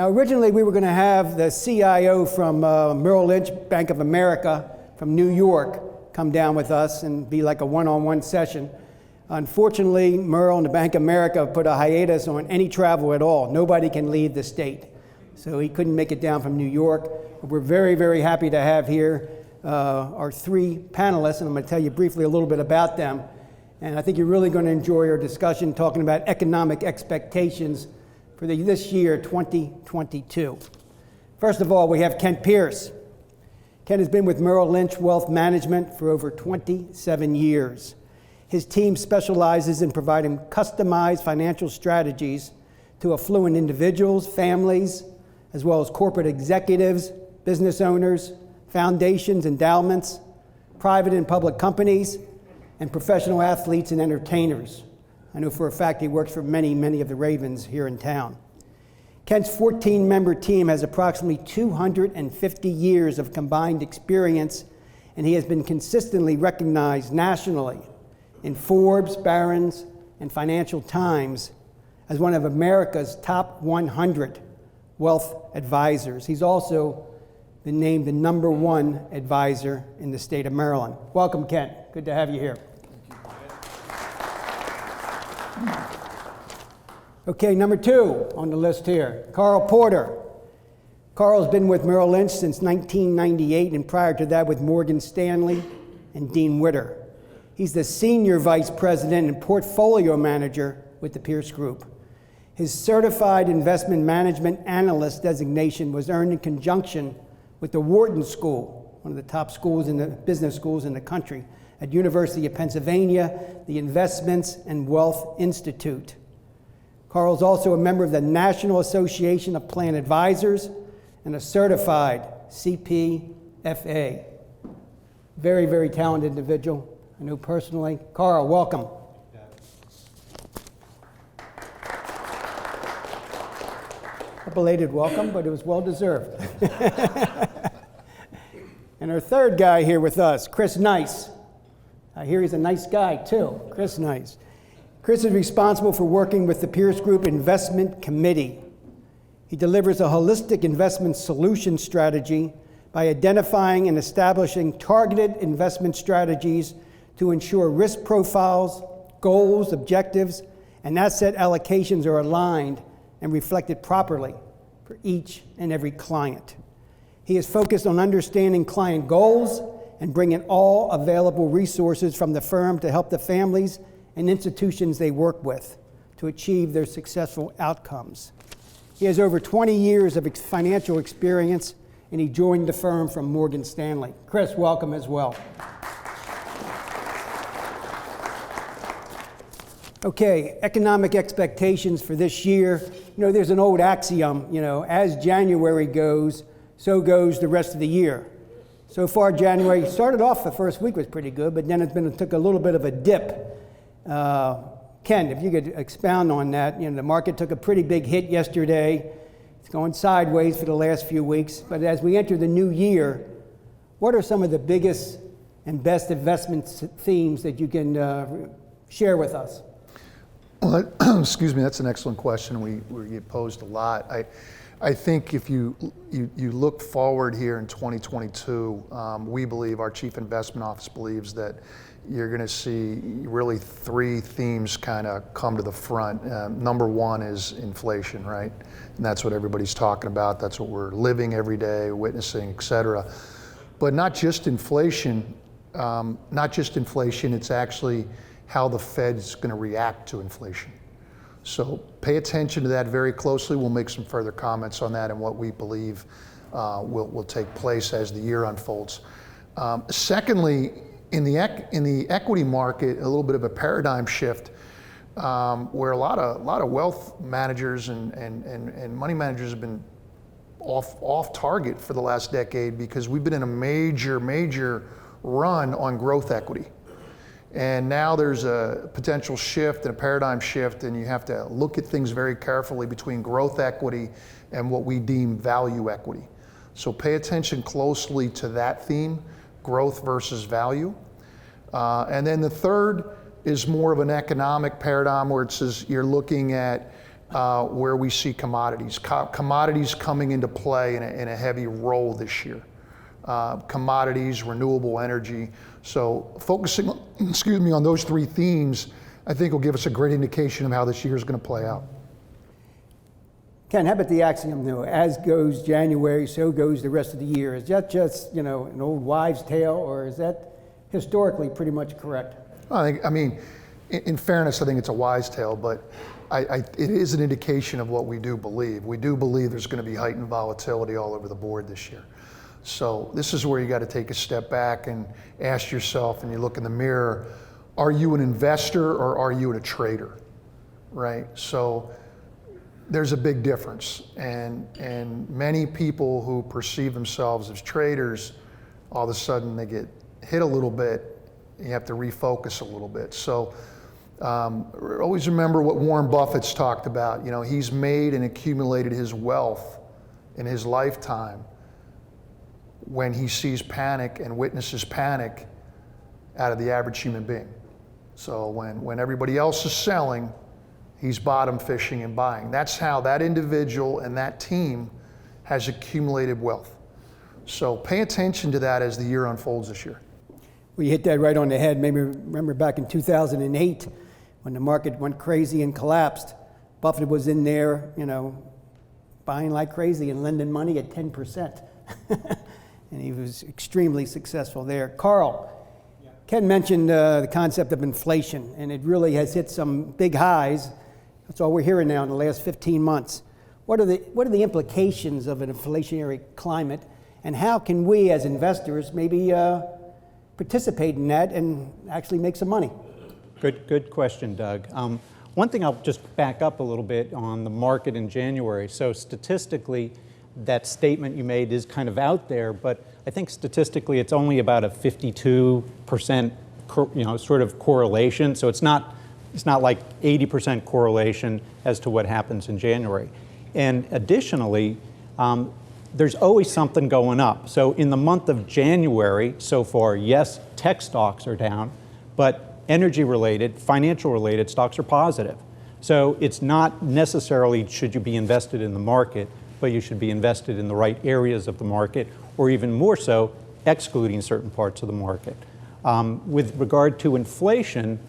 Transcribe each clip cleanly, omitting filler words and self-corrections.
Now, originally, we were going to have the CIO from Merrill Lynch, Bank of America, from New York, come down with us and be like a one-on-one session. Unfortunately, Merrill and the Bank of America put a hiatus on any travel at all. Nobody can leave the state. So he couldn't make it down from New York. But we're very, very happy to have here our three panelists, and I'm going to tell you briefly a little bit about them. And I think you're really going to enjoy our discussion talking about economic expectations for this year, 2022. First of all, we have Kent Pierce. Kent has been with Merrill Lynch Wealth Management for over 27 years. His team specializes in providing customized financial strategies to affluent individuals, families, as well as corporate executives, business owners, foundations, endowments, private and public companies, and professional athletes and entertainers. I know for a fact he works for many, many of the Ravens here in town. Kent's 14-member team has approximately 250 years of combined experience, and he has been consistently recognized nationally in Forbes, Barron's, and Financial Times as one of America's top 100 wealth advisors. He's also been named the #1 advisor in the state of Maryland. Welcome, Kent. Good to have you here. Okay, number 2 on the list here, Carl Porter. Carl's been with Merrill Lynch since 1998, and prior to that with Morgan Stanley and Dean Witter. He's the Senior Vice President and Portfolio Manager with the Pierce Group. His Certified Investment Management Analyst designation was earned in conjunction with the Wharton School, one of the top schools in the business schools in the country, at University of Pennsylvania, the Investments and Wealth Institute. Carl's also a member of the National Association of Plan Advisors and a certified CPFA. Very, very talented individual. I know personally. Carl, welcome. A belated welcome, but it was well deserved. And our third guy here with us, Chris Nice. I hear he's a nice guy too, Chris Nice. Chris is responsible for working with the Pierce Group Investment Committee. He delivers a holistic investment solution strategy by identifying and establishing targeted investment strategies to ensure risk profiles, goals, objectives, and asset allocations are aligned and reflected properly for each and every client. He is focused on understanding client goals and bringing all available resources from the firm to help the families and institutions they work with to achieve their successful outcomes. He has over 20 years of financial experience, and he joined the firm from Morgan Stanley. Chris, welcome as well. Okay, economic expectations for this year. You know, there's an old axiom, as January goes, so goes the rest of the year. So far, January started off, the first week was pretty good, but then it took a little bit of a dip. Ken, if you could expound on that. The market took a pretty big hit yesterday. It's going sideways for the last few weeks. But as we enter the new year, what are some of the biggest and best investment themes that you can share with us? Well, excuse me, that's an excellent question. We get posed a lot. I think if you look forward here in 2022, we believe, our Chief Investment Office believes, that you're going to see really 3 themes kind of come to the front. Number 1 is inflation, right? And that's what everybody's talking about. That's what we're living every day, witnessing, et cetera. But not just inflation, it's actually how the Fed's going to react to inflation. So pay attention to that very closely. We'll make some further comments on that and what we believe will take place as the year unfolds. Secondly, in the equity market, a little bit of a paradigm shift, where a lot of wealth managers and money managers have been off target for the last decade, because we've been in a major run on growth equity. And now there's a potential shift and a paradigm shift, and you have to look at things very carefully between growth equity and what we deem value equity. So pay attention closely to that theme, growth versus value. And then the third is more of an economic paradigm, where it says you're looking at where we see commodities. Commodities coming into play in a heavy role this year. Commodities, renewable energy. So focusing, on those three themes, I think will give us a great indication of how this year is going to play out. Ken, how about the axiom, though? As goes January, so goes the rest of the year. Is that just, an old wives' tale, or is that historically pretty much correct? In fairness, I think it's a wise tale, but it is an indication of what we do believe. We do believe there's going to be heightened volatility all over the board this year. So this is where you got to take a step back and ask yourself, and you look in the mirror, are you an investor or are you a trader, right? So there's a big difference, and many people who perceive themselves as traders, all of a sudden they get hit a little bit. You have to refocus a little bit. So always remember what Warren Buffett's talked about. He's made and accumulated his wealth in his lifetime when he sees panic and witnesses panic out of the average human being. So when everybody else is selling, he's bottom fishing and buying. That's how that individual and that team has accumulated wealth. So pay attention to that as the year unfolds this year. Well, you hit that right on the head. Maybe remember back in 2008 when the market went crazy and collapsed. Buffett was in there, buying like crazy and lending money at 10%. And he was extremely successful there. Carl, Ken mentioned the concept of inflation, and it really has hit some big highs. That's all we're hearing now in the last 15 months. What are the implications of an inflationary climate, and how can we as investors maybe participate in that and actually make some money? Good question, Doug. One thing, I'll just back up a little bit on the market in January. So statistically, that statement you made is kind of out there, but I think statistically it's only about a 52% sort of correlation. So it's not like 80% correlation as to what happens in January. And additionally, there's always something going up. So in the month of January so far, yes, tech stocks are down, but energy-related, financial-related stocks are positive. So it's not necessarily should you be invested in the market, but you should be invested in the right areas of the market, or even more so, excluding certain parts of the market. With regard to inflation,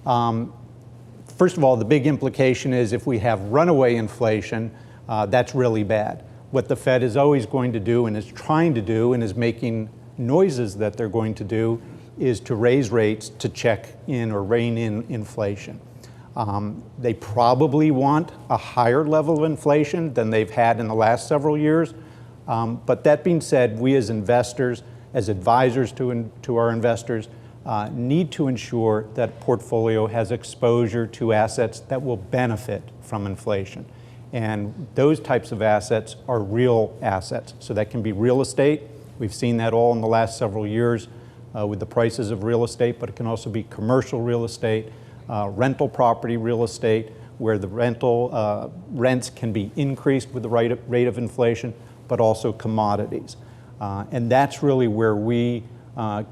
first of all, the big implication is if we have runaway inflation, that's really bad. What the Fed is always going to do and is trying to do and is making noises that they're going to do is to raise rates to check in or rein in inflation. They probably want a higher level of inflation than they've had in the last several years. But that being said, we as investors, as advisors to our investors, need to ensure that portfolio has exposure to assets that will benefit from inflation. And those types of assets are real assets. So that can be real estate. We've seen that all in the last several years with the prices of real estate, but it can also be commercial real estate, rental property real estate, where the rental rents can be increased with the rate of inflation, but also commodities. And that's really where we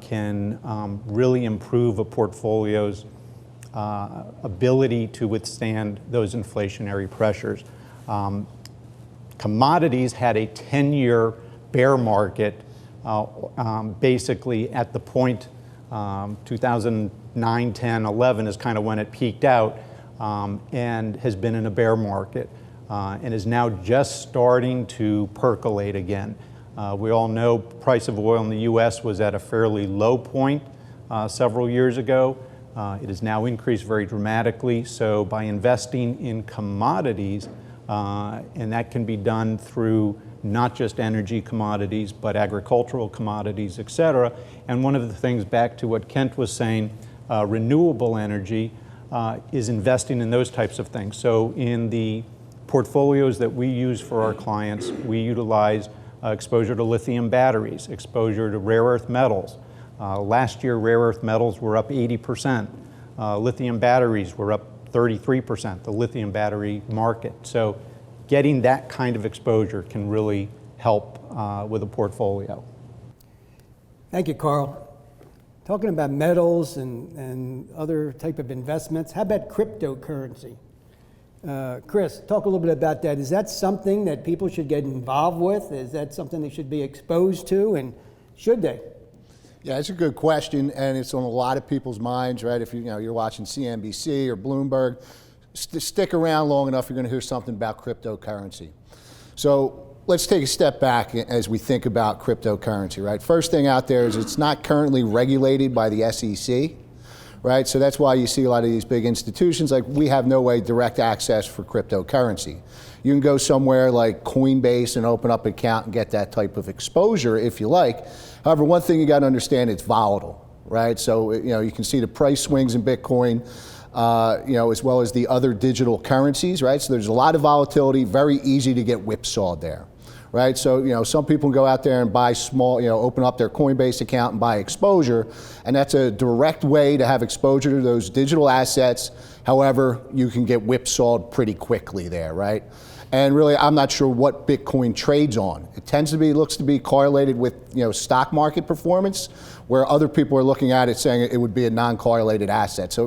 can really improve a portfolio's ability to withstand those inflationary pressures. Commodities had a 10-year bear market basically at the point 2009, 10, 11 is kind of when it peaked out, and has been in a bear market and is now just starting to percolate again. We all know price of oil in the U.S. was at a fairly low point several years ago. It has now increased very dramatically. So by investing in commodities, and that can be done through not just energy commodities, but agricultural commodities, et cetera. And one of the things, back to what Kent was saying, renewable energy is investing in those types of things. So in the portfolios that we use for our clients, we utilize exposure to lithium batteries, exposure to rare earth metals. Last year, rare earth metals were up 80%. Lithium batteries were up 33%, the lithium battery market. So getting that kind of exposure can really help with a portfolio. Thank you, Carl. Talking about metals and other type of investments, how about cryptocurrency? Chris, talk a little bit about that. Is that something that people should get involved with? Is that something they should be exposed to, and should they? Yeah, it's a good question, and it's on a lot of people's minds, right? If you're watching CNBC or Bloomberg, stick around long enough, you're going to hear something about cryptocurrency. So let's take a step back as we think about cryptocurrency, right? First thing out there is it's not currently regulated by the SEC, right? So that's why you see a lot of these big institutions, like we have no way direct access for cryptocurrency. You can go somewhere like Coinbase and open up an account and get that type of exposure if you like. However, one thing you got to understand, it's volatile, right? So you can see the price swings in Bitcoin, as well as the other digital currencies, right? So there's a lot of volatility, very easy to get whipsawed there, right? So some people can go out there and buy small, open up their Coinbase account and buy exposure, and that's a direct way to have exposure to those digital assets. However, you can get whipsawed pretty quickly there, right? And really, I'm not sure what Bitcoin trades on. It looks to be correlated with stock market performance, where other people are looking at it saying it would be a non-correlated asset. So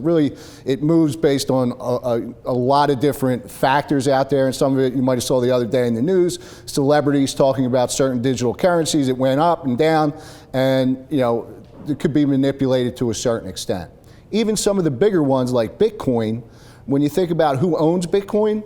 it moves based on a lot of different factors out there, and some of it you might have saw the other day in the news, celebrities talking about certain digital currencies. It went up and down, and it could be manipulated to a certain extent. Even some of the bigger ones like Bitcoin, when you think about who owns Bitcoin,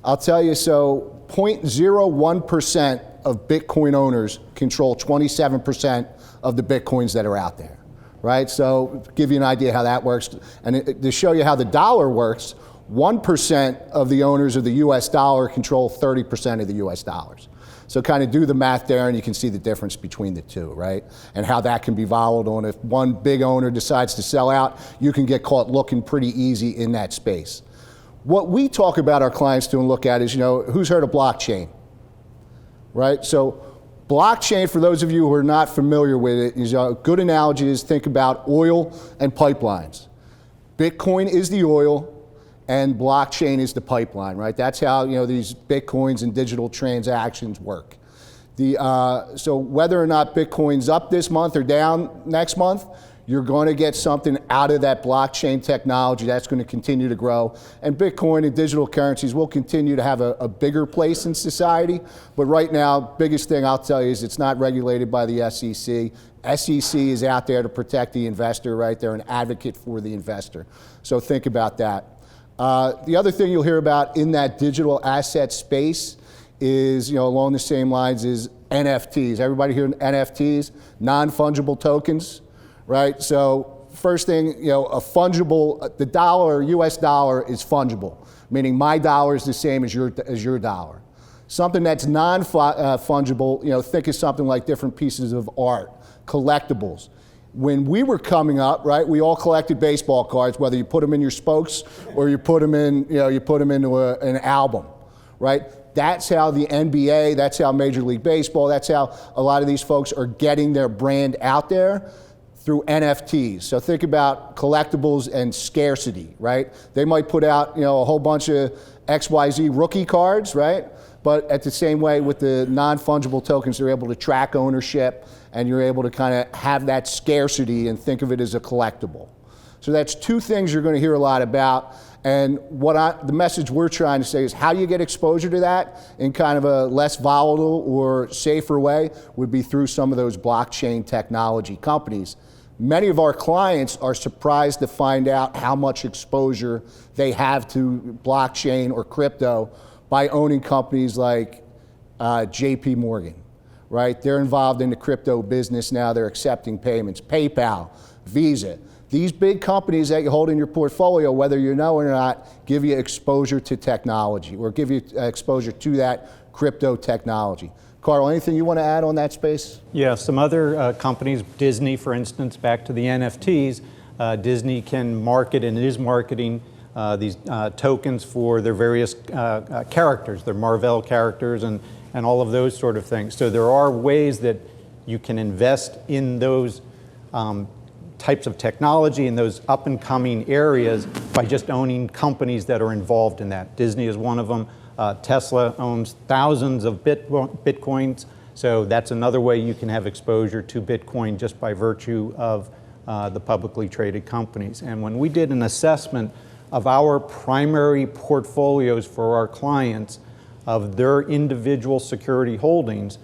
I'll tell you, so 0.01% of Bitcoin owners control 27% of the Bitcoins that are out there, right? So to give you an idea how that works, and to show you how the dollar works, 1% of the owners of the US dollar control 30% of the US dollars. So kind of do the math there and you can see the difference between the two, right? And how that can be volatile, and if one big owner decides to sell out, you can get caught looking pretty easy in that space. What we talk about our clients to and look at is, who's heard of blockchain, right? So blockchain, for those of you who are not familiar with it, is a good analogy is think about oil and pipelines. Bitcoin is the oil and blockchain is the pipeline, right? That's how these Bitcoins and digital transactions work. So whether or not Bitcoin's up this month or down next month, you're going to get something out of that blockchain technology that's going to continue to grow. And Bitcoin and digital currencies will continue to have a bigger place in society. But right now, biggest thing I'll tell you is it's not regulated by the SEC. SEC is out there to protect the investor, right? They're an advocate for the investor. So think about that. The other thing you'll hear about in that digital asset space is, along the same lines, is NFTs. Everybody hear NFTs? Non-fungible tokens. Right, so first thing, the dollar, US dollar is fungible, meaning my dollar is the same as your dollar. Something that's non-fungible, think of something like different pieces of art, collectibles. When we were coming up, right, we all collected baseball cards, whether you put them in your spokes or you put them in, into an album, right? That's how the NBA, that's how Major League Baseball, that's how a lot of these folks are getting their brand out there, through NFTs. So think about collectibles and scarcity, right? They might put out, a whole bunch of XYZ rookie cards, right? But at the same way with the non-fungible tokens, they're able to track ownership and you're able to kind of have that scarcity and think of it as a collectible. So that's two things you're going to hear a lot about. And the message we're trying to say is how you get exposure to that in kind of a less volatile or safer way would be through some of those blockchain technology companies. Many of our clients are surprised to find out how much exposure they have to blockchain or crypto by owning companies like JP Morgan, right? They're involved in the crypto business now. They're accepting payments. PayPal, Visa. These big companies that you hold in your portfolio, whether you know it or not, give you exposure to technology or give you exposure to that crypto technology. Carl, anything you want to add on that space? Yeah, some other companies, Disney, for instance, back to the NFTs, Disney can market and is marketing these tokens for their various characters, their Marvel characters and all of those sort of things. So there are ways that you can invest in those types of technology in those up and coming areas by just owning companies that are involved in that. Disney is one of them. Tesla owns thousands of Bitcoins, so that's another way you can have exposure to Bitcoin just by virtue of the publicly traded companies. And when we did an assessment of our primary portfolios for our clients of their individual security holdings,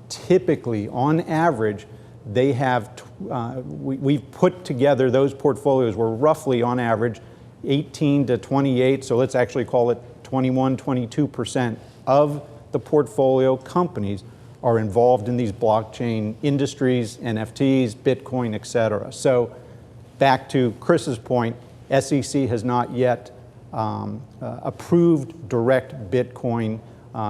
typically, on average, they have, we've put together those portfolios were roughly on average 18 to 28, so let's actually call it 21, 22% of the portfolio companies are involved in these blockchain industries, NFTs, Bitcoin, et cetera. So back to Chris's point, SEC has not yet approved direct Bitcoin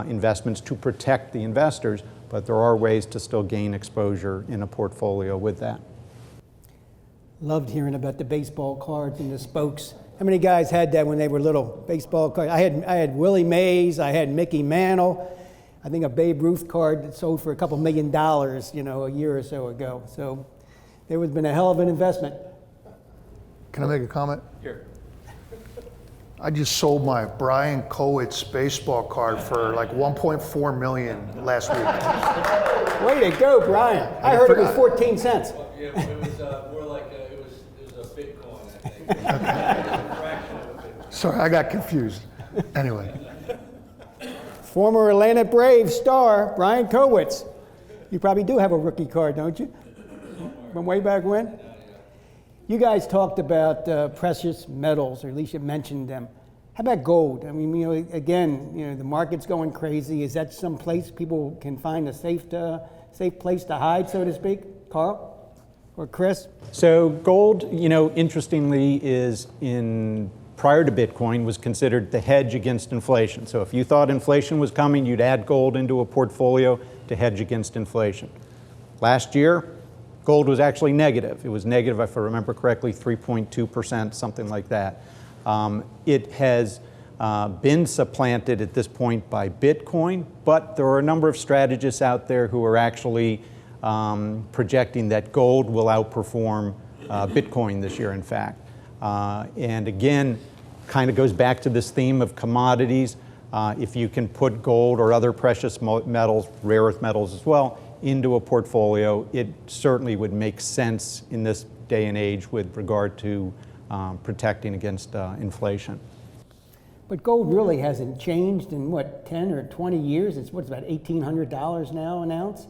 investments to protect the investors, but there are ways to still gain exposure in a portfolio with that. Loved hearing about the baseball cards and the spokes. How many guys had that when they were little? Baseball cards. I had Willie Mays. I had Mickey Mantle. I think a Babe Ruth card that sold for a couple $1 million, a year or so ago. So there has been a hell of an investment. Can I make a comment? Here. I just sold my Brian Kowitz baseball card for like 1.4 million last week. Way to go, Brian. I heard it was 14 cents. Yeah, it was more like it was a Bitcoin, I think. A fraction of a Bitcoin. Sorry, I got confused. Anyway, Former Atlanta Braves star, Brian Kowitz. You probably do have a rookie card, don't you? From way back when? You guys talked about precious metals, or at least you mentioned them. How about gold? I mean, again, the market's going crazy. Is that some place people can find a safe place to hide, so to speak? Carl or Chris? So gold, interestingly, prior to Bitcoin, was considered the hedge against inflation. So if you thought inflation was coming, you'd add gold into a portfolio to hedge against inflation. Last year, gold was actually negative. It was negative, if I remember correctly, 3.2%, something like that. It has been supplanted at this point by Bitcoin, but there are a number of strategists out there who are actually projecting that gold will outperform Bitcoin this year, in fact. And again, kind of goes back to this theme of commodities. If you can put gold or other precious metals, rare earth metals as well, into a portfolio, it certainly would make sense in this day and age with regard to protecting against inflation. But gold really hasn't changed in 10 or 20 years? It's about $1,800 now an ounce?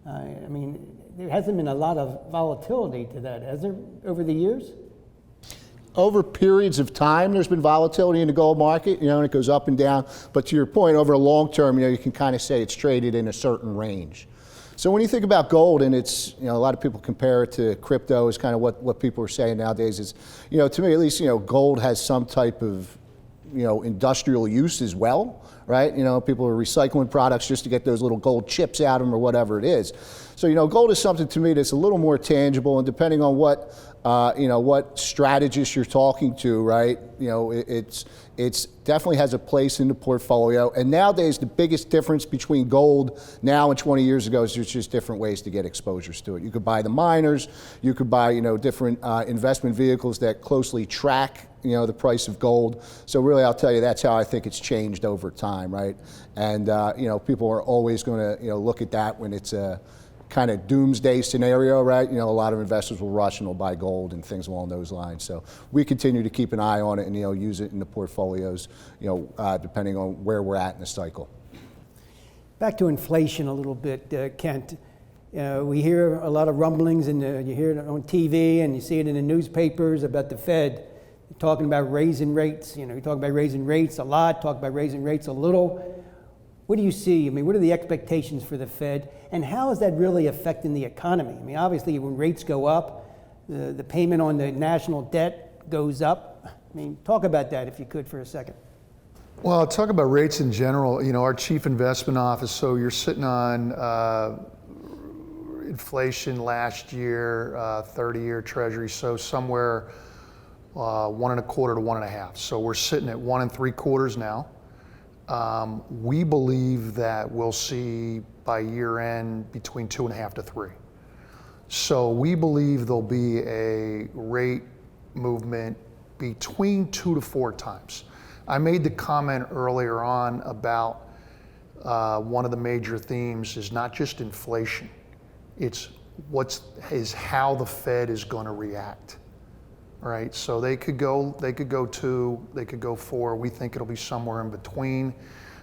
I mean, there hasn't been a lot of volatility to that, has there, over the years? Over periods of time, there's been volatility in the gold market, and it goes up and down. But to your point, over a long term, you can kind of say it's traded in a certain range. So when you think about gold, and it's, a lot of people compare it to crypto, is kind of what people are saying nowadays is, to me at least, gold has some type of, industrial use as well, right? People are recycling products just to get those little gold chips out of them or whatever it is. So, gold is something to me that's a little more tangible, and depending on what strategist you're talking to, right? It's definitely has a place in the portfolio. And nowadays, the biggest difference between gold now and 20 years ago is there's just different ways to get exposures to it. You could buy the miners, you could buy, different investment vehicles that closely track, the price of gold. So really, I'll tell you, that's how I think it's changed over time, right? And, people are always going to, look at that when it's a kind of doomsday scenario, right? A lot of investors will rush and will buy gold and things along those lines. So we continue to keep an eye on it and, use it in the portfolios, depending on where we're at in the cycle. Back to inflation a little bit, Kent. We hear a lot of rumblings, and you hear it on TV and you see it in the newspapers about the Fed talking about raising rates. You talk about raising rates a lot, talk about raising rates a little. What do you see? I mean, what are the expectations for the Fed, and how is that really affecting the economy? I mean, obviously, when rates go up, the payment on the national debt goes up. I mean, talk about that if you could for a second. well, I'll talk about rates in general. Our chief investment office, so you're sitting on inflation last year, 30-year Treasury, so somewhere 1.25 to 1.5. So we're sitting at 1 3/4 now. We believe that we'll see by year end between 2.5 to 3. So we believe there'll be a rate movement between 2 to 4 times. I made the comment earlier on about one of the major themes is not just inflation, it's how the Fed is going to react, right? So they could go 2, they could go 4. We think it'll be somewhere in between.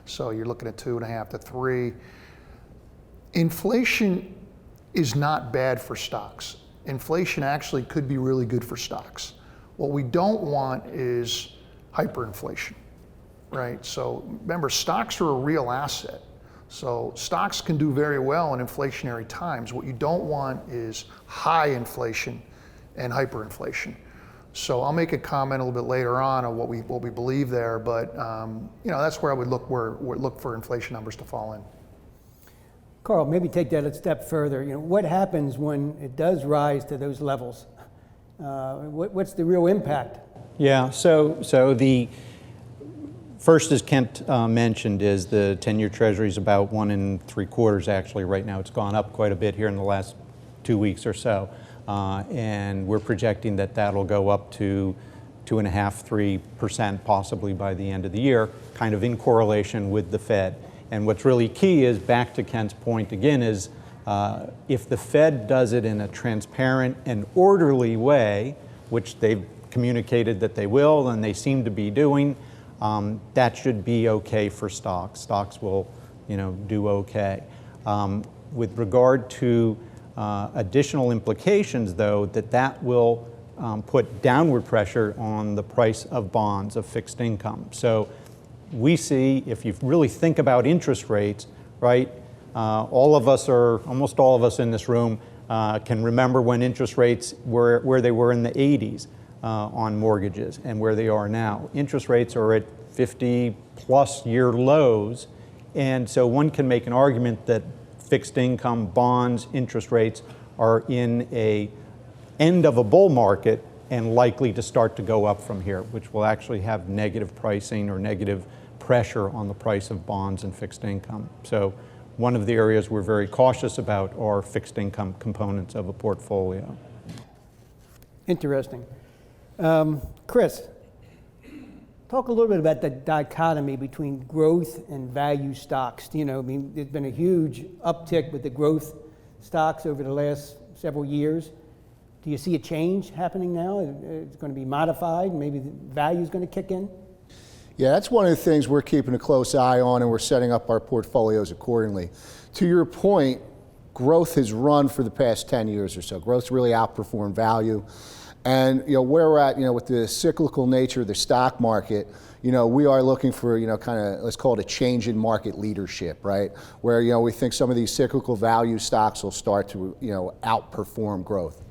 So you're looking at 2.5 to 3. Inflation is not bad for stocks. Inflation actually could be really good for stocks. What we don't want is hyperinflation, right? So remember, stocks are a real asset. So stocks can do very well in inflationary times. What you don't want is high inflation and hyperinflation. So I'll make a comment a little bit later on what we believe there, but that's where I would look for inflation numbers to fall in. Carl, maybe take that a step further. What happens when it does rise to those levels? What's the real impact? Yeah, so the first, as Kent mentioned, is the 10-year Treasury is about 1 3/4 actually right now. It's gone up quite a bit here in the last 2 weeks or so. And we're projecting that that'll go up to 2.5–3% possibly by the end of the year, kind of in correlation with the Fed. And what's really key is, back to Kent's point again, is if the Fed does it in a transparent and orderly way, which they've communicated that they will and they seem to be doing, that should be okay for stocks. Stocks will, do okay. With regard to additional implications, though, that will put downward pressure on the price of bonds, of fixed income. So we see, if you really think about interest rates, right, almost all of us in this room can remember when interest rates were where they were in the 80s on mortgages and where they are now. Interest rates are at 50+ year lows, and so one can make an argument that fixed income, bonds, interest rates are in a end of a bull market and likely to start to go up from here, which will actually have negative pricing or negative pressure on the price of bonds and fixed income. So one of the areas we're very cautious about are fixed income components of a portfolio. Interesting. Chris, talk a little bit about the dichotomy between growth and value stocks. There's been a huge uptick with the growth stocks over the last several years. Do you see a change happening now? It's going to be modified, maybe the value is going to kick in? Yeah, that's one of the things we're keeping a close eye on, and we're setting up our portfolios accordingly. To your point, growth has run for the past 10 years or so. Growth's really outperformed value. And where we're at, with the cyclical nature of the stock market, we are looking for, kind of, let's call it a change in market leadership, right? Where, we think some of these cyclical value stocks will start to, outperform growth.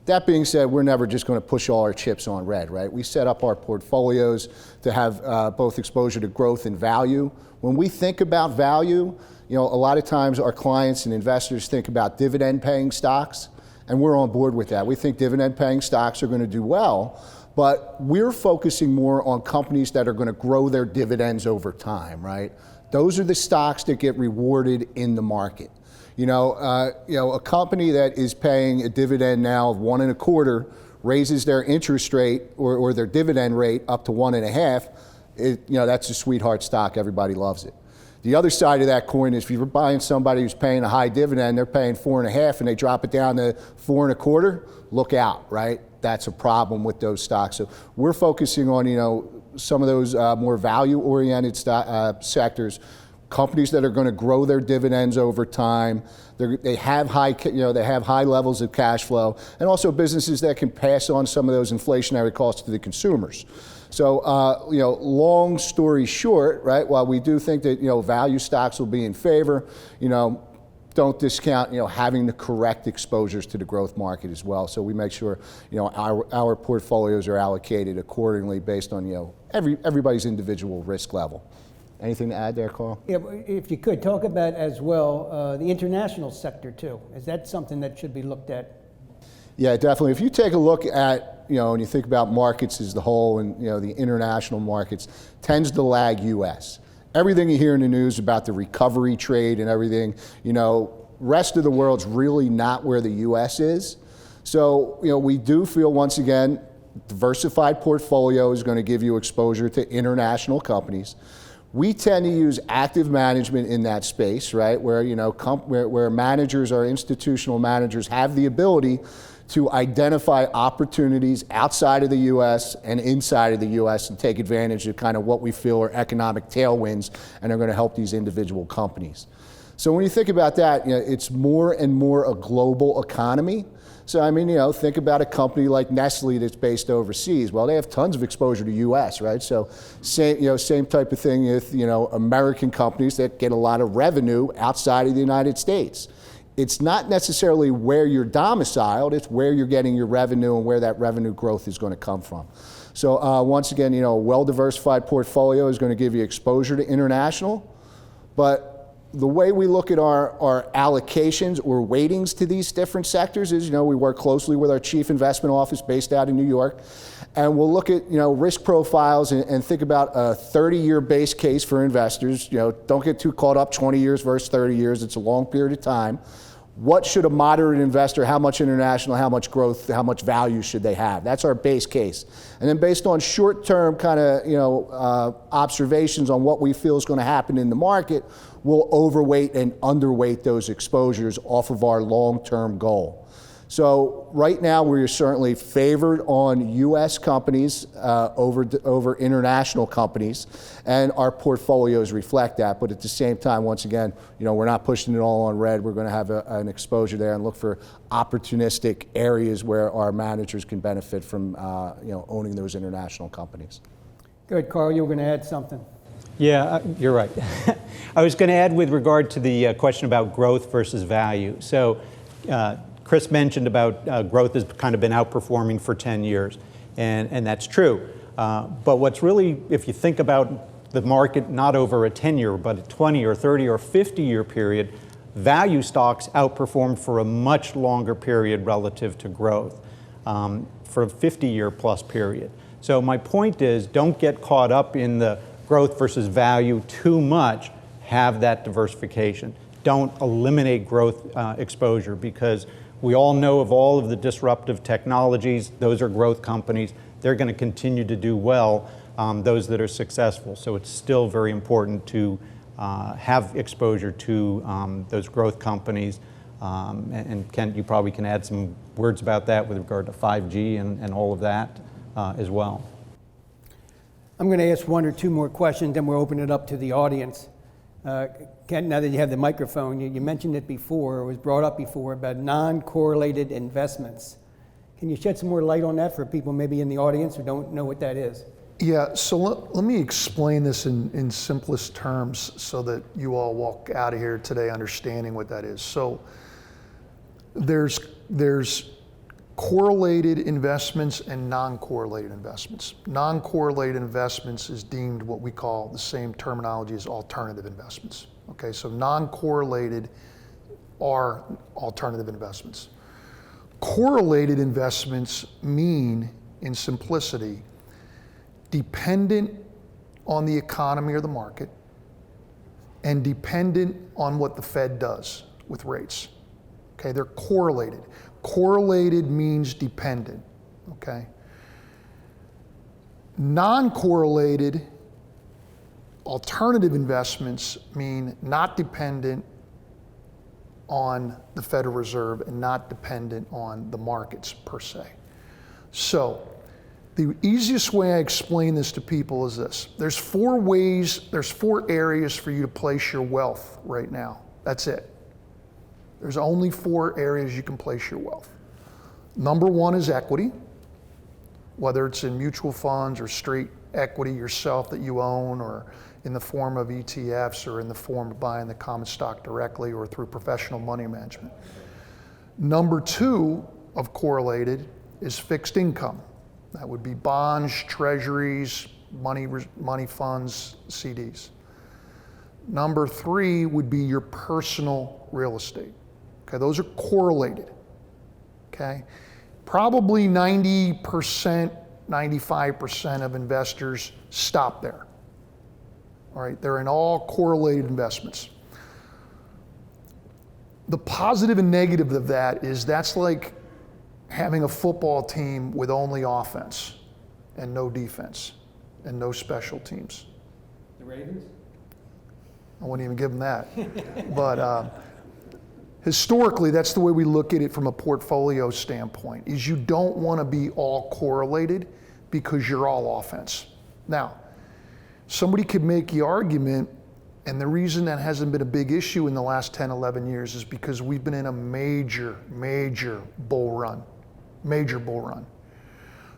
That being said, we're never just going to push all our chips on red, right? We set up our portfolios to have both exposure to growth and value. When we think about value, a lot of times our clients and investors think about dividend-paying stocks, and we're on board with that. We think dividend-paying stocks are going to do well, but we're focusing more on companies that are going to grow their dividends over time, right? Those are the stocks that get rewarded in the market. A company that is paying a dividend now of 1 1/4 raises their interest rate or their dividend rate up to 1.5. That's a sweetheart stock. Everybody loves it. The other side of that coin is if you're buying somebody who's paying a high dividend, they're paying 4.5, and they drop it down to 4 1/4. Look out, right? That's a problem with those stocks. So we're focusing on some of those more value-oriented sectors. Companies that are going to grow their dividends over time. They have high levels of cash flow, and also businesses that can pass on some of those inflationary costs to the consumers. So, long story short, right? While we do think that value stocks will be in favor, don't discount having the correct exposures to the growth market as well. So we make sure our portfolios are allocated accordingly based on everybody's individual risk level. Anything to add there, Carl? Yeah, if you could, talk about as well the international sector too. Is that something that should be looked at? Yeah, definitely. If you take a look at, and you think about markets as the whole, and the international markets tends to lag U.S. Everything you hear in the news about the recovery trade and everything, rest of the world's really not where the U.S. is. So, we do feel, once again, diversified portfolio is going to give you exposure to international companies. We tend to use active management in that space, right? Where, you know, where managers or institutional managers have the ability to identify opportunities outside of the U.S. and inside of the U.S. and take advantage of kind of what we feel are economic tailwinds and are going to help these individual companies. So when you think about that, you know, it's more and more a global economy. So I mean, you know, think about a company like Nestle that's based overseas. Well, they have tons of exposure to U.S., right? So same type of thing with, you know, American companies that get a lot of revenue outside of the United States. It's not necessarily where you're domiciled, it's where you're getting your revenue and where that revenue growth is going to come from. So once again, you know, a well-diversified portfolio is going to give you exposure to international, but the way we look at our allocations or weightings to these different sectors is, you know, we work closely with our chief investment office based out in New York, and we'll look at, you know, risk profiles and think about a 30-year base case for investors. You know, don't get too caught up 20 years versus 30 years. It's a long period of time. What should a moderate investor, how much international, how much growth, how much value should they have? That's our base case. And then based on short-term kind of, you know, observations on what we feel is going to happen in the market, we'll overweight and underweight those exposures off of our long-term goal. So right now we're certainly favored on U.S. companies over international companies, and our portfolios reflect that. But at the same time, once again, you know, we're not pushing it all on red. We're going to have an exposure there and look for opportunistic areas where our managers can benefit from, you know, owning those international companies. Good, Carl, you were going to add something. Yeah, you're right. I was going to add with regard to the question about growth versus value. So Chris mentioned about growth has kind of been outperforming for 10 years, and that's true. But what's really, if you think about the market not over a 10-year, but a 20 or 30 or 50-year period, value stocks outperformed for a much longer period relative to growth, for a 50-year plus period. So my point is, don't get caught up in the growth versus value too much. Have that diversification. Don't eliminate growth exposure, because we all know of all of the disruptive technologies. Those are growth companies. They're going to continue to do well, those that are successful. So it's still very important to have exposure to those growth companies. And Kent, you probably can add some words about that with regard to 5G and all of that as well. I'm going to ask one or two more questions, then we'll open it up to the audience. Kent, now that you have the microphone, you mentioned it before, it was brought up before, about non-correlated investments. Can you shed some more light on that for people maybe in the audience who don't know what that is? Yeah, so let me explain this in simplest terms so that you all walk out of here today understanding what that is. So there's correlated investments and non-correlated investments. Non-correlated investments is deemed what we call the same terminology as alternative investments. Okay, so non-correlated are alternative investments. Correlated investments mean, in simplicity, dependent on the economy or the market and dependent on what the Fed does with rates. Okay, they're correlated. Correlated means dependent, okay? Non-correlated alternative investments mean not dependent on the Federal Reserve and not dependent on the markets per se. So the easiest way I explain this to people is this. There's four areas for you to place your wealth right now. That's it. There's only four areas you can place your wealth. Number one is equity, whether it's in mutual funds or straight equity yourself that you own, or in the form of ETFs, or in the form of buying the common stock directly or through professional money management. Number two of correlated is fixed income. That would be bonds, treasuries, money funds, CDs. Number three would be your personal real estate. Okay, those are correlated. Okay, probably 90%, 95% of investors stop there. All right, they're in all correlated investments. The positive and negative of that is that's like having a football team with only offense and no defense and no special teams. The Ravens? I wouldn't even give them that. But historically, that's the way we look at it from a portfolio standpoint, is you don't want to be all correlated because you're all offense. Now, somebody could make the argument, and the reason that hasn't been a big issue in the last 10, 11 years is because we've been in a major bull run, major bull run.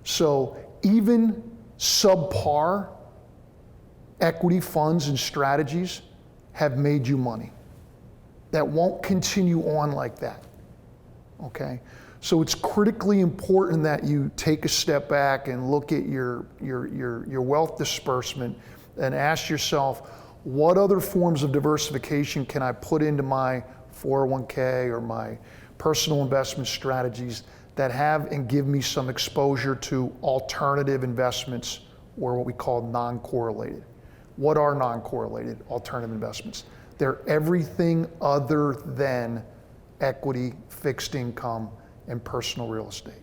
So even subpar equity funds and strategies have made you money. That won't continue on like that, okay? So it's critically important that you take a step back and look at your wealth disbursement and ask yourself, what other forms of diversification can I put into my 401k or my personal investment strategies that have and give me some exposure to alternative investments, or what we call non-correlated. What are non-correlated alternative investments? They're everything other than equity, fixed income, and personal real estate.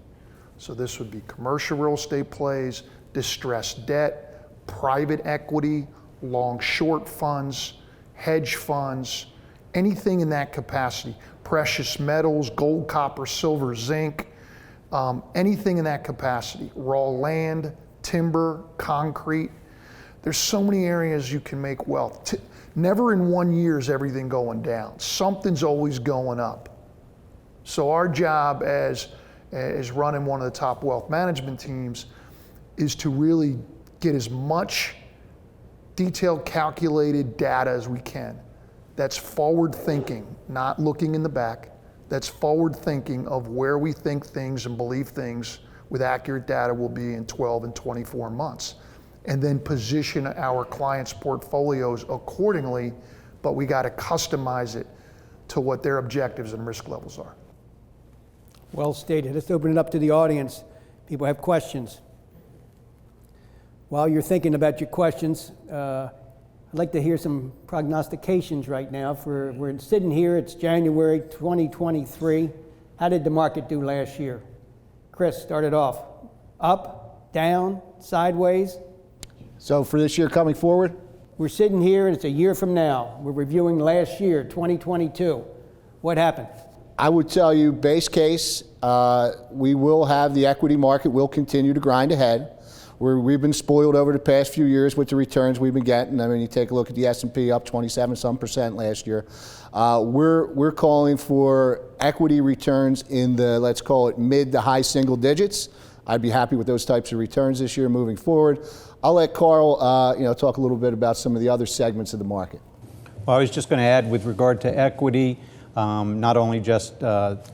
So this would be commercial real estate plays, distressed debt, private equity, long short funds, hedge funds, anything in that capacity, precious metals, gold, copper, silver, zinc, anything in that capacity, raw land, timber, concrete. There's so many areas you can make wealth. Never in 1 year is everything going down. Something's always going up. So our job as running one of the top wealth management teams is to really get as much detailed, calculated data as we can. That's forward thinking, not looking in the back. That's forward thinking of where we think things and believe things with accurate data will be in 12 and 24 months. And then position our clients' portfolios accordingly, but we got to customize it to what their objectives and risk levels are. Well stated. Let's open it up to the audience. People have questions. While you're thinking about your questions, I'd like to hear some prognostications right now. We're sitting here, it's January 2023. How did the market do last year? Chris, start it off. Up, down, sideways? So for this year coming forward? We're sitting here, and it's a year from now. We're reviewing last year, 2022. What happened? I would tell you, base case, we will have the equity market will continue to grind ahead. We've been spoiled over the past few years with the returns we've been getting. I mean, you take a look at the S&P up 27% last year. We're calling for equity returns in the, let's call it, mid to high single digits. I'd be happy with those types of returns this year moving forward. I'll let Carl talk a little bit about some of the other segments of the market. Well, I was just going to add with regard to equity, not only just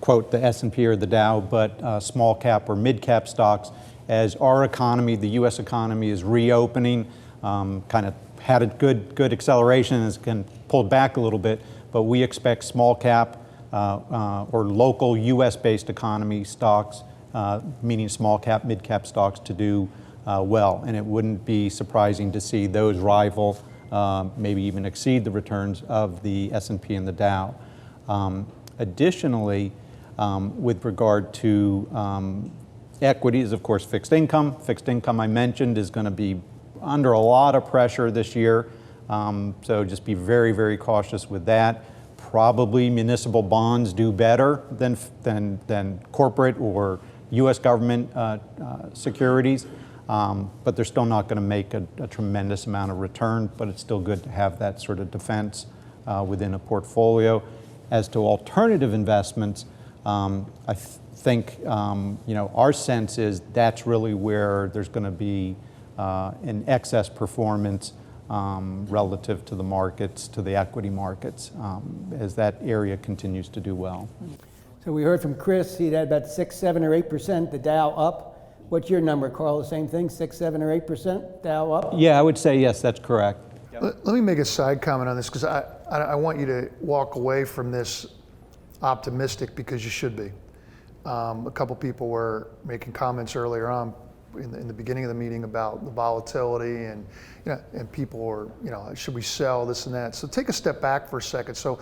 quote the S&P or the Dow, but small cap or mid cap stocks. As our economy, the U.S. economy, is reopening, kind of had a good acceleration and has been pulled back a little bit, but we expect small cap or local U.S.-based economy stocks, meaning small cap, mid cap stocks, to do well. And it wouldn't be surprising to see those rival, maybe even exceed the returns of the S&P and the Dow. Additionally, with regard to equities, of course, fixed income. Fixed income, I mentioned, is going to be under a lot of pressure this year. So just be very, very cautious with that. Probably municipal bonds do better than corporate or U.S. government securities. But they're still not going to make a tremendous amount of return, but it's still good to have that sort of defense within a portfolio. As to alternative investments, I think our sense is that's really where there's going to be an excess performance relative to the markets, to the equity markets, as that area continues to do well. So we heard from Chris, he had about 6, 7, or 8%, the Dow up. What's your number, Carl? The same thing, 6, 7, or 8%, Dow up? Yeah, I would say yes, that's correct. Let me make a side comment on this, because I want you to walk away from this optimistic, because you should be. A couple people were making comments earlier on in the beginning of the meeting about the volatility and people were, should we sell this and that? So take a step back for a second. So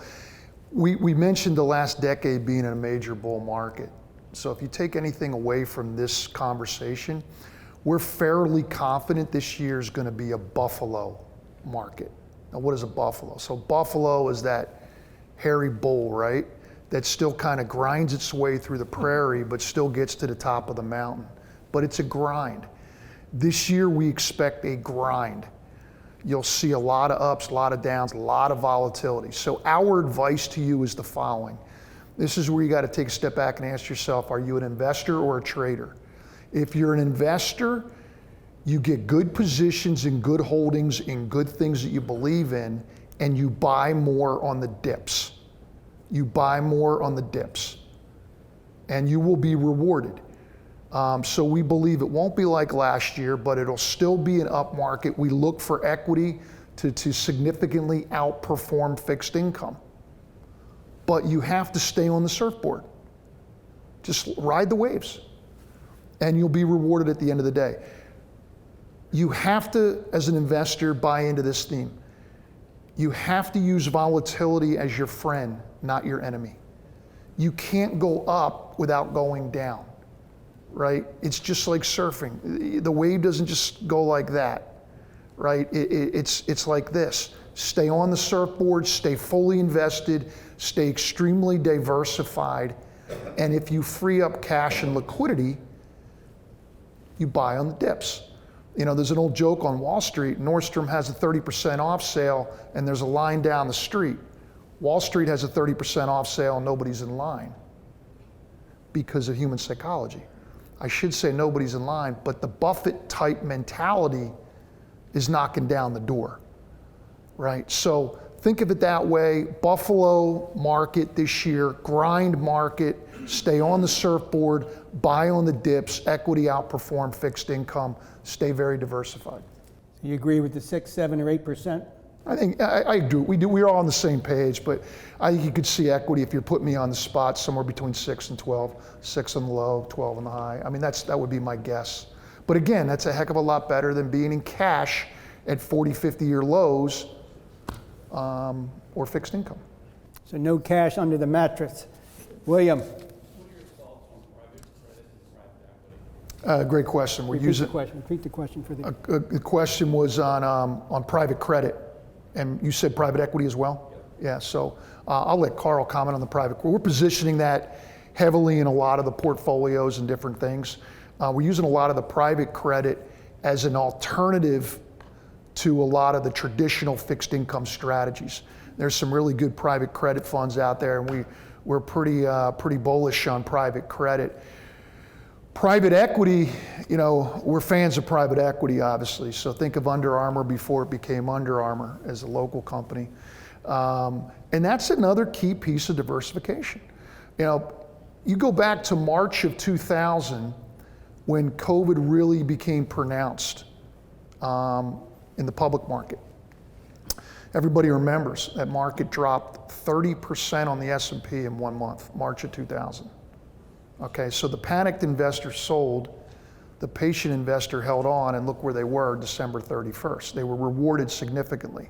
we mentioned the last decade being in a major bull market. So if you take anything away from this conversation, we're fairly confident this year is going to be a buffalo market. Now, what is a buffalo? So buffalo is that hairy bull, right? That still kind of grinds its way through the prairie, but still gets to the top of the mountain. But it's a grind. This year, we expect a grind. You'll see a lot of ups, a lot of downs, a lot of volatility. So our advice to you is the following. This is where you got to take a step back and ask yourself, are you an investor or a trader? If you're an investor, you get good positions and good holdings in good things that you believe in, and you buy more on the dips. You buy more on the dips, and you will be rewarded. So we believe it won't be like last year, but it'll still be an up market. We look for equity to significantly outperform fixed income. But you have to stay on the surfboard. Just ride the waves, and you'll be rewarded at the end of the day. You have to, as an investor, buy into this theme. You have to use volatility as your friend, not your enemy. You can't go up without going down, right? It's just like surfing. The wave doesn't just go like that, right? It's like this. Stay on the surfboard, stay fully invested, stay extremely diversified, and if you free up cash and liquidity, you buy on the dips. You know, there's an old joke on Wall Street. Nordstrom has a 30% off sale, and there's a line down the street. Wall Street has a 30% off sale, and nobody's in line because of human psychology. I should say nobody's in line, but the Buffett-type mentality is knocking down the door, right? So think of it that way. Buffalo market this year, grind market, stay on the surfboard, buy on the dips, equity outperform fixed income, stay very diversified. You agree with the 6, 7, or 8%? I think I do. We're all on the same page, but I think you could see equity if you put me on the spot somewhere between 6 and 12, 6 on the low, 12 on the high. I mean, that would be my guess. But again, that's a heck of a lot better than being in cash at 40, 50-year lows or fixed income. So no cash under the mattress. William? Great question. Repeat the question for the... The question was on private credit, and you said private equity as well? Yeah, so I'll let Carl comment on the private. We're positioning that heavily in a lot of the portfolios and different things. We're using a lot of the private credit as an alternative to a lot of the traditional fixed income strategies. There's some really good private credit funds out there, and we're pretty bullish on private credit. Private equity, you know, we're fans of private equity, obviously. So think of Under Armour before it became Under Armour as a local company. And that's another key piece of diversification. You know, you go back to March of 2000 when COVID really became pronounced in the public market. Everybody remembers that market dropped 30% on the S&P in 1 month, March of 2000. Okay, so the panicked investor sold, the patient investor held on, and look where they were December 31st. They were rewarded significantly.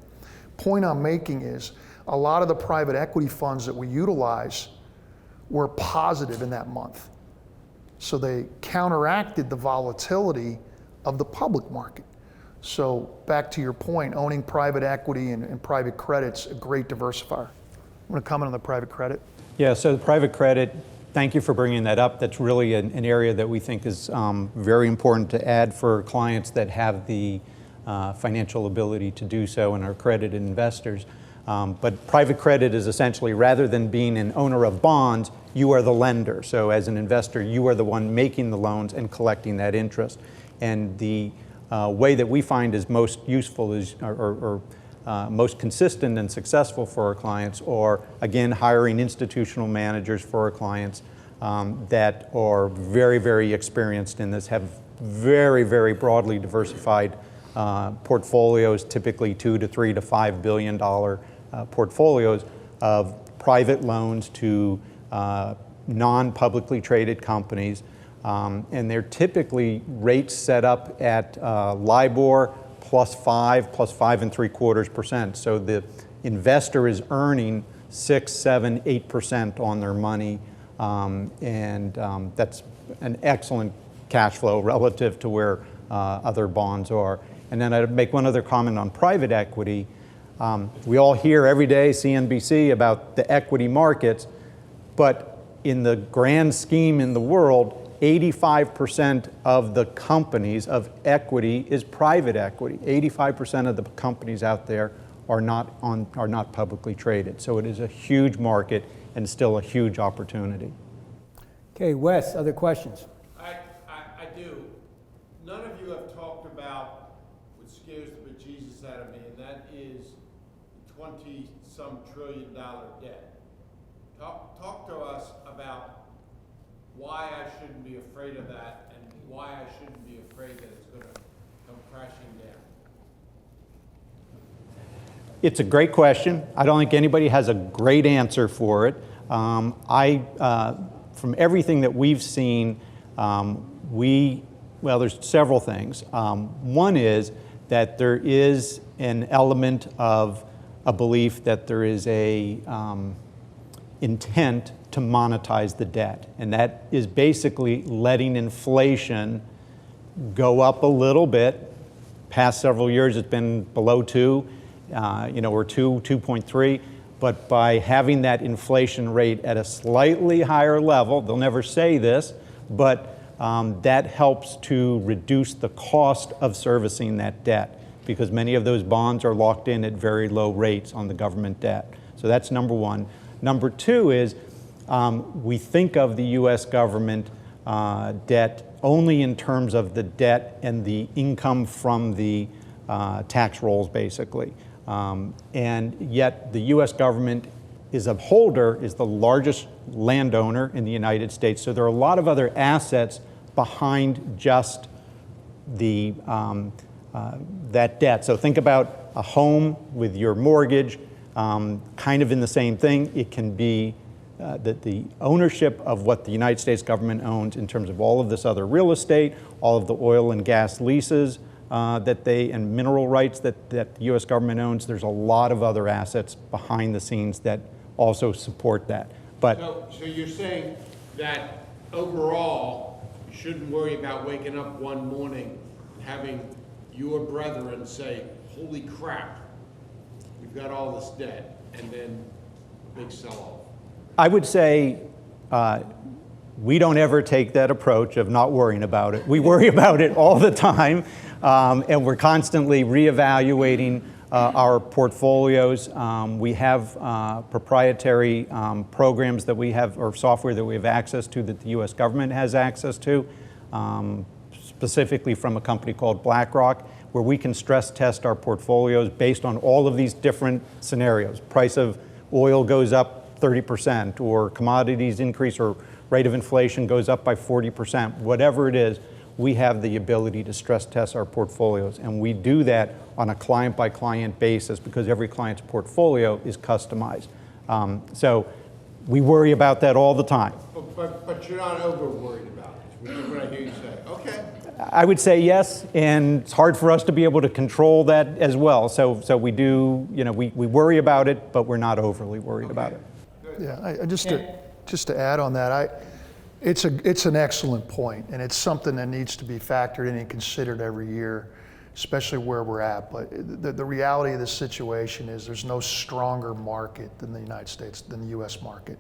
Point I'm making is a lot of the private equity funds that we utilize were positive in that month. So they counteracted the volatility of the public market. So back to your point, owning private equity and private credit's a great diversifier. I'm going to comment on the private credit. Yeah, so the private credit, thank you for bringing that up. That's really an area that we think is very important to add for clients that have the financial ability to do so and are accredited investors. But private credit is essentially, rather than being an owner of bonds, you are the lender. So as an investor, you are the one making the loans and collecting that interest. And the way that we find is most useful is, or most consistent and successful for our clients, or again, hiring institutional managers for our clients that are very, very experienced in this, have very, very broadly diversified portfolios, typically $2 to $3 to $5 billion portfolios of private loans to non-publicly traded companies. And they're typically rates set up at LIBOR plus 5.75%. So the investor is earning 6, 7, 8% on their money, and that's an excellent cash flow relative to where other bonds are. And then I'd make one other comment on private equity. We all hear every day, CNBC, about the equity markets, but in the grand scheme in the world, 85% of the companies of equity is private equity. 85% of the companies out there are not publicly traded. So it is a huge market and still a huge opportunity. Okay, Wes, other questions? I do. None of you have talked about what scares the bejesus out of me, and that is 20-some trillion dollar debt. Talk to us about why I shouldn't be afraid of that and why I shouldn't be afraid that it's going to come crashing down. It's a great question. I don't think anybody has a great answer for it. From everything that we've seen, well, there's several things. One is that there is an element of a belief that there is a intent to monetize the debt, and that is basically letting inflation go up a little bit. Past several years, it's been below 2, or 2.3. But by having that inflation rate at a slightly higher level, they'll never say this, but that helps to reduce the cost of servicing that debt, because many of those bonds are locked in at very low rates on the government debt. So that's number one. Number two is we think of the U.S. government debt only in terms of the debt and the income from the tax rolls, basically. And yet the U.S. government is the largest landowner in the United States. So there are a lot of other assets behind just the that debt. So think about a home with your mortgage, kind of in the same thing. It can be that the ownership of what the United States government owns in terms of all of this other real estate, all of the oil and gas leases and mineral rights that the U.S. government owns. There's a lot of other assets behind the scenes that also support that. But so you're saying that overall, you shouldn't worry about waking up one morning and having your brethren say, holy crap, we've got all this debt, and then a big sell-off. I would say we don't ever take that approach of not worrying about it. We worry about it all the time, and we're constantly reevaluating our portfolios. We have proprietary programs that we have, or software that we have access to, that the U.S. government has access to, specifically from a company called BlackRock, where we can stress test our portfolios based on all of these different scenarios. Price of oil goes up 30%, or commodities increase, or rate of inflation goes up by 40%. Whatever it is, we have the ability to stress test our portfolios. And we do that on a client-by-client basis because every client's portfolio is customized. So we worry about that all the time. But you're not over-worried about it, which is what I hear you say. Okay. I would say yes, and it's hard for us to be able to control that as well. So we do, we worry about it, but we're not overly worried about it. Yeah, just to add on that, it's an excellent point, and it's something that needs to be factored in and considered every year, especially where we're at. But the reality of this situation is there's no stronger market than the United States, than the U.S. market.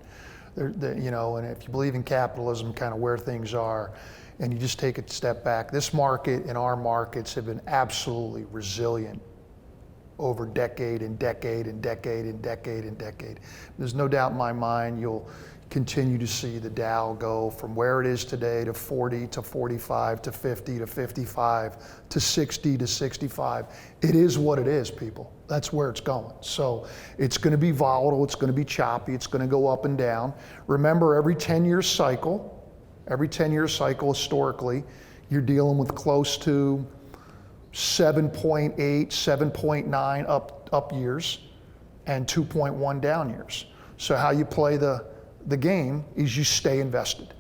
And if you believe in capitalism, kind of where things are, and you just take a step back, this market and our markets have been absolutely resilient over decade and decade and decade and decade and decade. There's no doubt in my mind you'll continue to see the Dow go from where it is today to 40 to 45 to 50 to 55 to 60 to 65. It is what it is, people. That's where it's going. So it's going to be volatile, it's going to be choppy, it's going to go up and down. Remember, every 10-year cycle historically, you're dealing with close to 7.8, 7.9 up years and 2.1 down years. So how you play the game is you stay invested.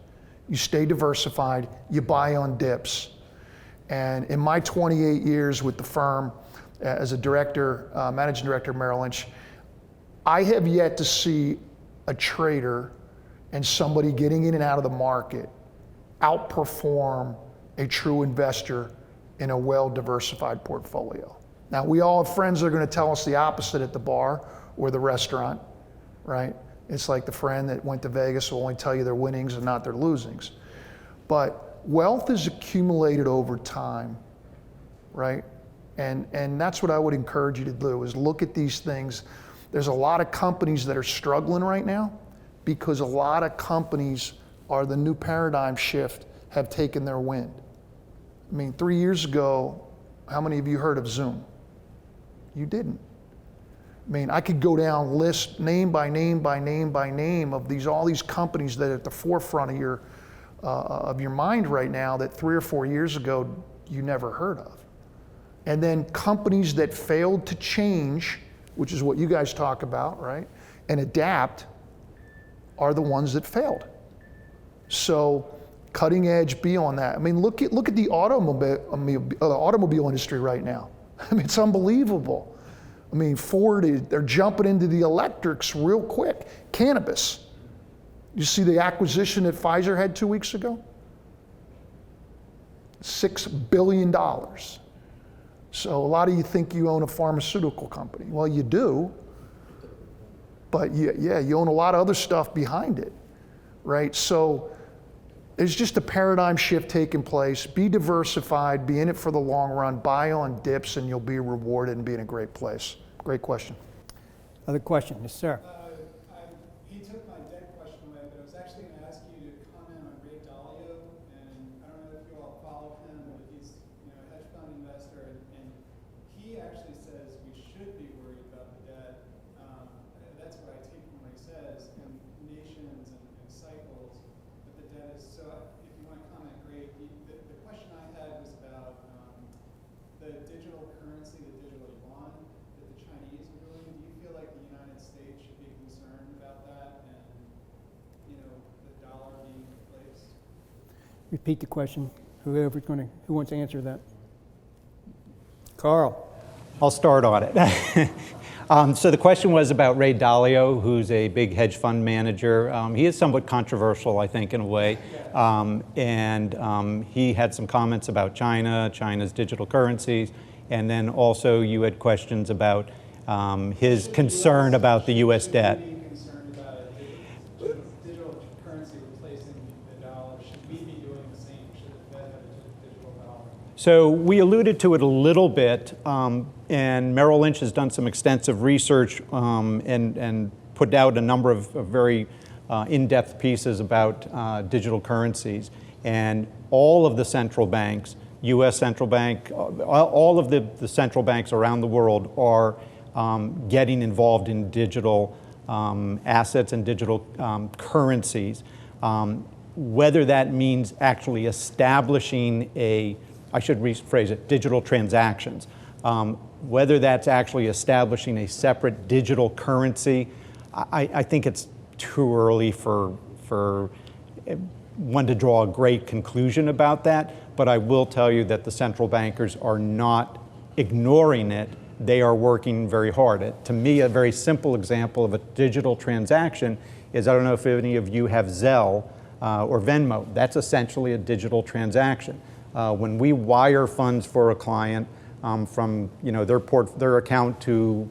You stay diversified, you buy on dips. And in my 28 years with the firm as a director, managing director of Merrill Lynch, I have yet to see a trader and somebody getting in and out of the market outperform a true investor in a well-diversified portfolio. Now, we all have friends that are going to tell us the opposite at the bar or the restaurant, right? It's like the friend that went to Vegas will only tell you their winnings and not their losings. But wealth is accumulated over time, right? And that's what I would encourage you to do, is look at these things. There's a lot of companies that are struggling right now because a lot of companies are the new paradigm shift, have taken their wind. I mean, 3 years ago, how many of you heard of Zoom? You didn't. I mean, I could go down list name by name by name by name of all these companies that are at the forefront of your mind right now that 3 or 4 years ago you never heard of. And then companies that failed to change, which is what you guys talk about, right, and adapt, are the ones that failed. So cutting edge, be on that. I mean, look at the automobile industry right now. I mean, it's unbelievable. I mean, Ford, they're jumping into the electrics real quick. Cannabis. You see the acquisition that Pfizer had 2 weeks ago? $6 billion. So a lot of you think you own a pharmaceutical company. Well, you do, but you own a lot of other stuff behind it, right? So there's just a paradigm shift taking place. Be diversified, be in it for the long run, buy on dips, and you'll be rewarded and be in a great place. Great question. Other question? Yes, sir. He took my debt question away, but I was actually going to ask you to comment on Ray Dalio, and I don't know if you all follow him, but he's a hedge fund investor, and he actually says we should be worried about the debt. That's what I take from what he says, and nations and cycles, but the debt is so. If you want to comment, great. The question I had was about the digital currency, the digital yuan that the Chinese are doing. Do you feel like the United States should be concerned about that, and the dollar being replaced? Repeat the question. Who wants to answer that? Carl. I'll start on it. So the question was about Ray Dalio, who's a big hedge fund manager. He is somewhat controversial, I think, in a way. And he had some comments about China's digital currencies. And then also you had questions about his concern about the U.S. debt. Should we be concerned about digital currency replacing the dollar? Should we be doing the same? Should the Fed have a digital dollar? So we alluded to it a little bit, and Merrill Lynch has done some extensive research and put out a number of very in-depth pieces about digital currencies. And all of the central banks, U.S. central bank, all of the central banks around the world are getting involved in digital assets and digital currencies. Whether that means actually establishing I should rephrase it, digital transactions. Whether that's actually establishing a separate digital currency, I think it's too early for one to draw a great conclusion about that. But I will tell you that the central bankers are not ignoring it. They are working very hard. To me, a very simple example of a digital transaction is, I don't know if any of you have Zelle or Venmo. That's essentially a digital transaction. When we wire funds for a client from their account to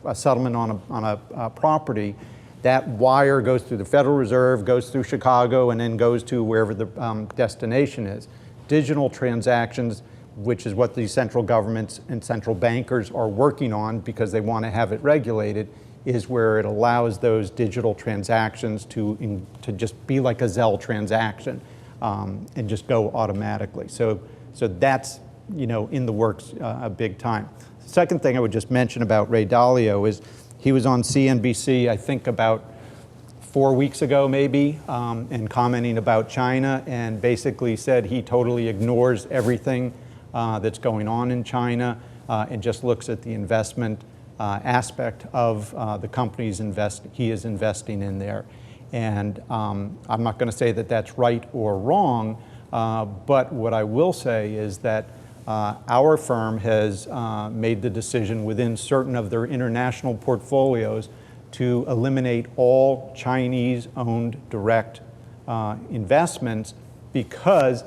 a settlement on a property, that wire goes through the Federal Reserve, goes through Chicago, and then goes to wherever the destination is. Digital transactions, which is what the central governments and central bankers are working on because they want to have it regulated, is where it allows those digital transactions to just be like a Zelle transaction and just go automatically. So that's in the works a big time. Second thing I would just mention about Ray Dalio is he was on CNBC, I think about 4 weeks ago maybe, and commenting about China, and basically said he totally ignores everything that's going on in China and just looks at the investment aspect of the companies he is investing in there. And I'm not going to say that that's right or wrong, but what I will say is that our firm has made the decision within certain of their international portfolios to eliminate all Chinese-owned direct investments, because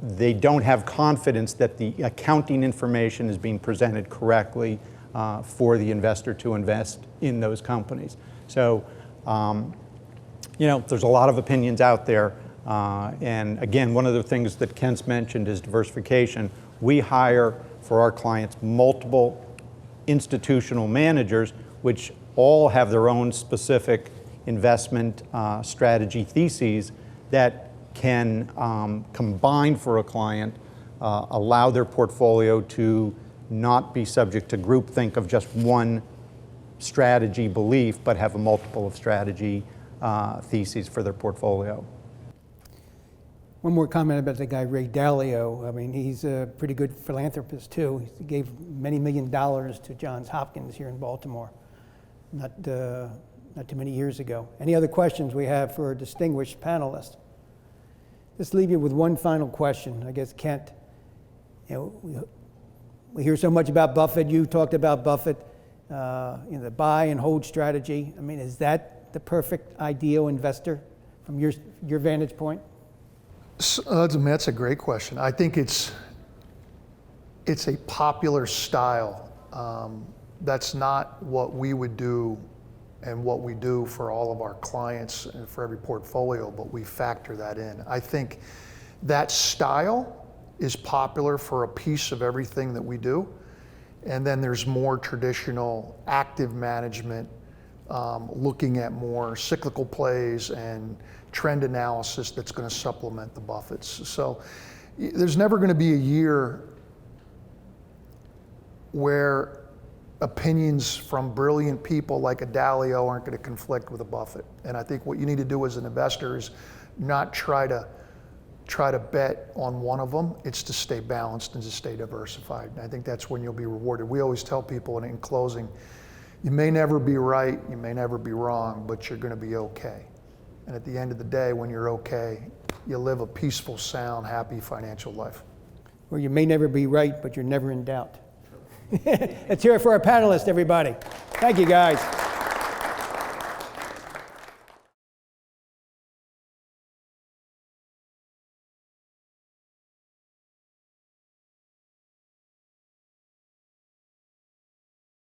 they don't have confidence that the accounting information is being presented correctly for the investor to invest in those companies. So, there's a lot of opinions out there. And again, one of the things that Kent's mentioned is diversification. We hire for our clients multiple institutional managers, which all have their own specific investment strategy theses that can combine for a client, allow their portfolio to not be subject to groupthink of just one strategy belief, but have a multiple of strategy theses for their portfolio. One more comment about the guy Ray Dalio. I mean, he's a pretty good philanthropist too. He gave many $1 million to Johns Hopkins here in Baltimore, not too many years ago. Any other questions we have for a distinguished panelist? Just leave you with one final question. I guess, Kent, we hear so much about Buffett. You talked about Buffett, the buy and hold strategy. I mean, is that the perfect ideal investor from your vantage point? That's a great question. I think it's a popular style. That's not what we would do and what we do for all of our clients and for every portfolio, but we factor that in. I think that style is popular for a piece of everything that we do. And then there's more traditional active management, looking at more cyclical plays and trend analysis that's going to supplement the Buffetts. So there's never going to be a year where opinions from brilliant people like a Dalio aren't going to conflict with a Buffett. And I think what you need to do as an investor is not try to bet on one of them. It's to stay balanced and to stay diversified. And I think that's when you'll be rewarded. We always tell people in closing, you may never be right, you may never be wrong, but you're going to be okay. And at the end of the day, when you're okay, you live a peaceful, sound, happy financial life. Or you may never be right, but you're never in doubt. Let's hear it for our panelists, everybody. Thank you, guys.